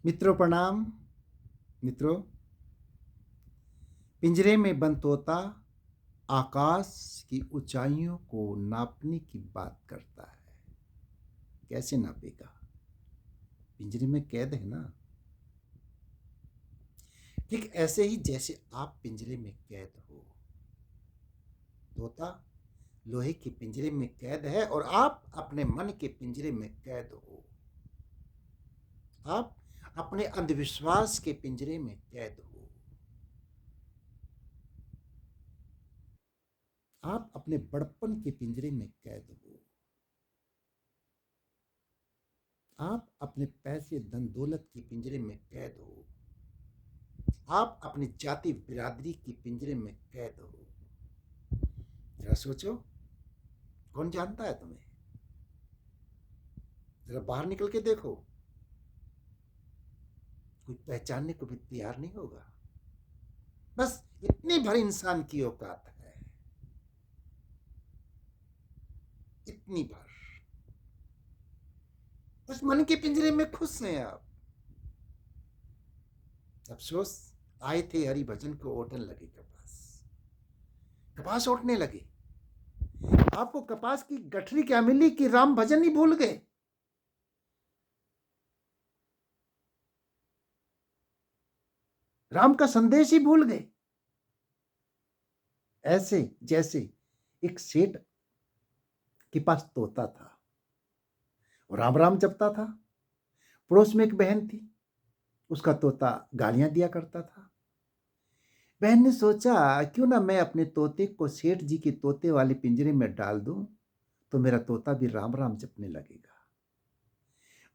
मित्रों प्रणाम। मित्रों, पिंजरे में बंद तोता आकाश की ऊंचाइयों को नापने की बात करता है। कैसे नापेगा? पिंजरे में कैद है ना। ठीक ऐसे ही जैसे आप पिंजरे में कैद हो। तोता लोहे के पिंजरे में कैद है और आप अपने मन के पिंजरे में कैद हो। आप अपने अंधविश्वास के पिंजरे में कैद हो। आप अपने बड़प्पन के पिंजरे में कैद हो। आप अपने पैसे धन दौलत के पिंजरे में कैद हो। आप अपनी जाति बिरादरी के पिंजरे में कैद हो। जरा सोचो, कौन जानता है तुम्हें? जरा बाहर निकल के देखो, कोई पहचानने को भी तैयार नहीं होगा। बस इतनी भर इंसान की औकात है, इतनी भर। उस मन के पिंजरे में खुश हैं आप। अफसोस, आए थे हरि भजन को ओटन लगे कपास। कपास ओटने लगे। आपको कपास की गठरी क्या मिली कि राम भजन ही भूल गए? राम का संदेश ही भूल गए। ऐसे जैसे एक सेठ के पास तोता था और राम राम जपता था। पड़ोस में एक बहन थी, उसका तोता गालियां दिया करता था। बहन ने सोचा, क्यों ना मैं अपने तोते को सेठ जी के तोते वाले पिंजरे में डाल दूं, तो मेरा तोता भी राम राम जपने लगेगा।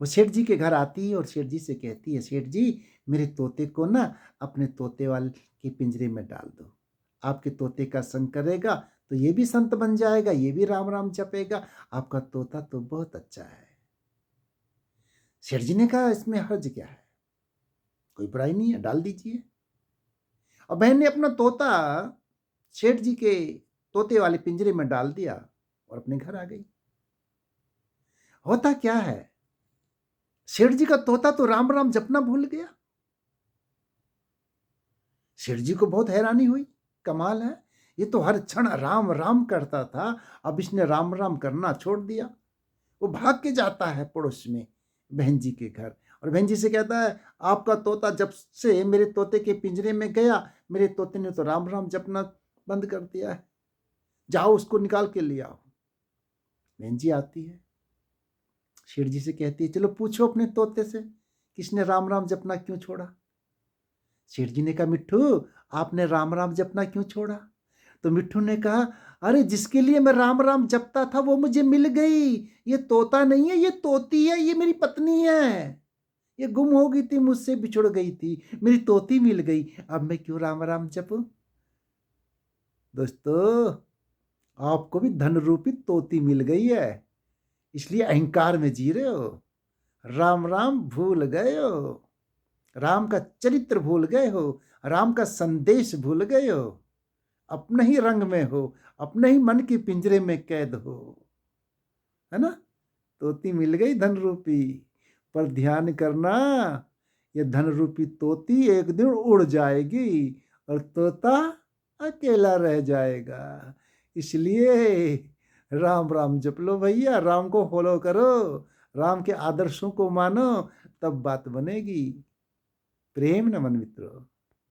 वो सेठ जी के घर आती है और सेठ जी से कहती है, सेठ जी, मेरे तोते को ना अपने तोते वाले के पिंजरे में डाल दो। आपके तोते का संग करेगा तो ये भी संत बन जाएगा, ये भी राम राम जपेगा। आपका तोता तो बहुत अच्छा है। सेठ जी ने कहा, इसमें हर्ज क्या है, कोई बुराई नहीं है, डाल दीजिए। और बहन ने अपना तोता सेठ जी के तोते वाले पिंजरे में डाल दिया और अपने घर आ गई। होता क्या है, सेठ जी का तोता तो राम राम जपना भूल गया। सेठ जी को बहुत हैरानी हुई, कमाल है, ये तो हर क्षण राम राम करता था, अब इसने राम राम करना छोड़ दिया। वो भाग के जाता है पड़ोस में बहन जी के घर और बहन जी से कहता है, आपका तोता जब से मेरे तोते के पिंजरे में गया, मेरे तोते ने तो राम राम जपना बंद कर दिया है, जाओ उसको निकाल के ले आओ। बहन जी आती है, शेर जी से कहती है, चलो पूछो अपने तोते से किसने राम राम जपना क्यों छोड़ा। शेर जी ने कहा, मिट्ठू, आपने राम राम जपना क्यों छोड़ा? तो मिट्ठू ने कहा, अरे जिसके लिए मैं राम राम जपता था वो मुझे मिल गई। ये तोता नहीं है, ये तोती है, ये मेरी पत्नी है। ये गुम हो गई थी, मुझसे बिछुड़ गई थी, मेरी तोती मिल गई, अब मैं क्यों राम राम जपूं? दोस्तों, आपको भी धन रूपी तोती मिल गई है, इसलिए अहंकार में जी रहे हो, राम राम भूल गए हो, राम का चरित्र भूल गए हो, राम का संदेश भूल गए हो, अपने ही रंग में हो, अपने ही मन के पिंजरे में कैद हो, है ना। तोती मिल गई धन रूपी, पर ध्यान करना, ये धन रूपी तोती एक दिन उड़ जाएगी और तोता अकेला रह जाएगा। इसलिए राम राम जप लो भैया, राम को फॉलो करो, राम के आदर्शों को मानो, तब बात बनेगी। प्रेम नमन मित्रों।